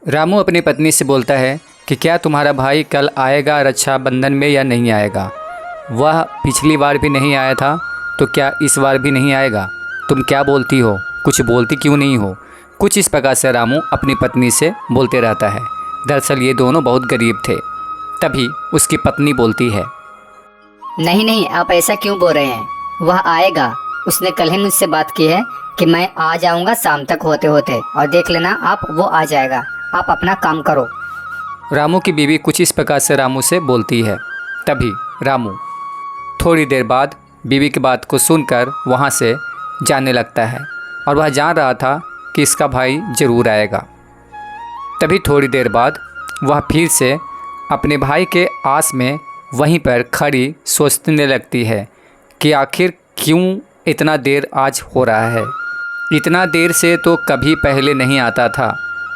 रामू अपनी पत्नी से बोलता है कि क्या तुम्हारा भाई कल आएगा रक्षाबंधन में या नहीं आएगा। वह पिछली बार भी नहीं आया था तो क्या इस बार भी नहीं आएगा। तुम क्या बोलती हो, कुछ बोलती क्यों नहीं हो। कुछ इस प्रकार से रामू अपनी पत्नी से बोलते रहता है। दरअसल ये दोनों बहुत गरीब थे। तभी उसकी पत्नी बोलती है, नहीं नहीं, आप ऐसा क्यों बोल रहे हैं, वह आएगा। उसने कल ही मुझसे बात की है कि मैं आ जाऊंगा शाम तक होते होते, और देख लेना आप, वो आ जाएगा। आप अपना काम करो। रामू की बीवी कुछ इस प्रकार से रामू से बोलती है। तभी रामू थोड़ी देर बाद बीवी की बात को सुनकर वहाँ से जाने लगता है और वह जान रहा था कि इसका भाई ज़रूर आएगा। तभी थोड़ी देर बाद वह फिर से अपने भाई के आस में वहीं पर खड़ी सोचने लगती है कि आखिर क्यों इतना देर आज हो रहा है। इतना देर से तो कभी पहले नहीं आता था।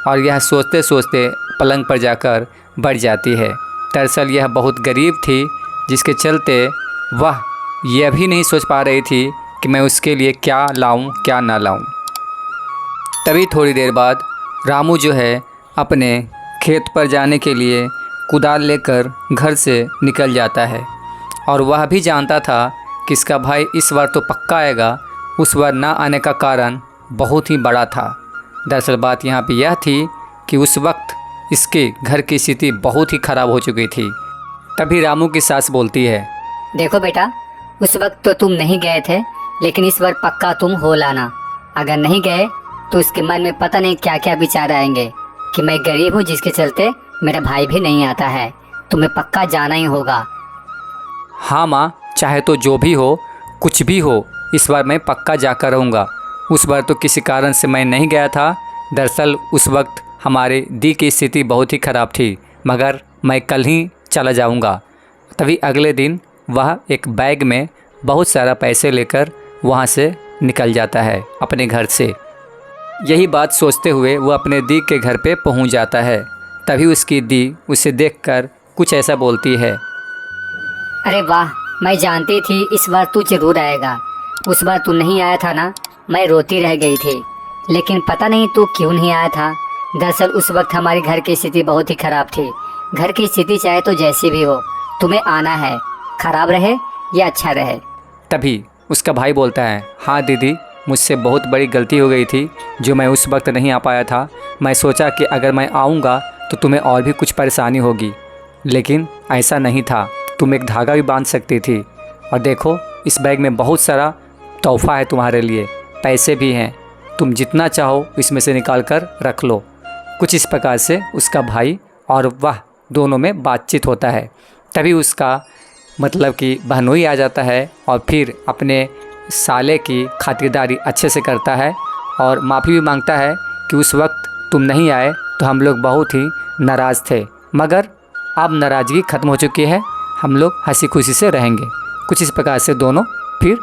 और यह सोचते सोचते पलंग पर जाकर बढ़ जाती है। दरअसल यह बहुत गरीब थी, जिसके चलते वह यह भी नहीं सोच पा रही थी कि मैं उसके लिए क्या लाऊं क्या ना लाऊं। तभी थोड़ी देर बाद रामू जो है अपने खेत पर जाने के लिए कुदाल लेकर घर से निकल जाता है। और वह भी जानता था कि इसका भाई इस बार तो पक्का आएगा। उस बार ना आने का कारण बहुत ही बड़ा था। दरअसल बात यहाँ पे यह थी कि उस वक्त इसके घर की स्थिति बहुत ही ख़राब हो चुकी थी। तभी रामू की सास बोलती है, देखो बेटा, उस वक्त तो तुम नहीं गए थे, लेकिन इस बार पक्का तुम हो लाना। अगर नहीं गए तो उसके मन में पता नहीं क्या क्या विचार आएंगे कि मैं गरीब हूँ, जिसके चलते मेरा भाई भी नहीं आता है। तुम्हें पक्का जाना ही होगा। हाँ माँ, चाहे तो जो भी हो, कुछ भी हो, इस बार मैं पक्का जाकर रहूँगा। उस बार तो किसी कारण से मैं नहीं गया था। दरअसल उस वक्त हमारे दी की स्थिति बहुत ही ख़राब थी, मगर मैं कल ही चला जाऊँगा। तभी अगले दिन वह एक बैग में बहुत सारा पैसे लेकर वहाँ से निकल जाता है अपने घर से। यही बात सोचते हुए वह अपने दी के घर पे पहुँच जाता है। तभी उसकी दी उसे देखकर कुछ ऐसा बोलती है, अरे वाह, मैं जानती थी इस बार तू जरूर आएगा। उस बार तू नहीं आया था ना, मैं रोती रह गई थी, लेकिन पता नहीं तू क्यों नहीं आया था। दरअसल उस वक्त हमारे घर की स्थिति बहुत ही ख़राब थी। घर की स्थिति चाहे तो जैसी भी हो, तुम्हें आना है, ख़राब रहे या अच्छा रहे। तभी उसका भाई बोलता है, हाँ दीदी, मुझसे बहुत बड़ी गलती हो गई थी जो मैं उस वक्त नहीं आ पाया था। मैं सोचा कि अगर मैं आऊँगा तो तुम्हें और भी कुछ परेशानी होगी, लेकिन ऐसा नहीं था। तुम एक धागा भी बांध सकती थी। और देखो, इस बैग में बहुत सारा तोहफ़ा है तुम्हारे लिए, पैसे भी हैं, तुम जितना चाहो इसमें से निकाल कर रख लो। कुछ इस प्रकार से उसका भाई और वह दोनों में बातचीत होता है। तभी उसका मतलब कि बहनोई आ जाता है और फिर अपने साले की खातिरदारी अच्छे से करता है और माफ़ी भी मांगता है कि उस वक्त तुम नहीं आए तो हम लोग बहुत ही नाराज़ थे, मगर अब नाराज़गी ख़त्म हो चुकी है, हम लोग हंसी खुशी से रहेंगे। कुछ इस प्रकार से दोनों फिर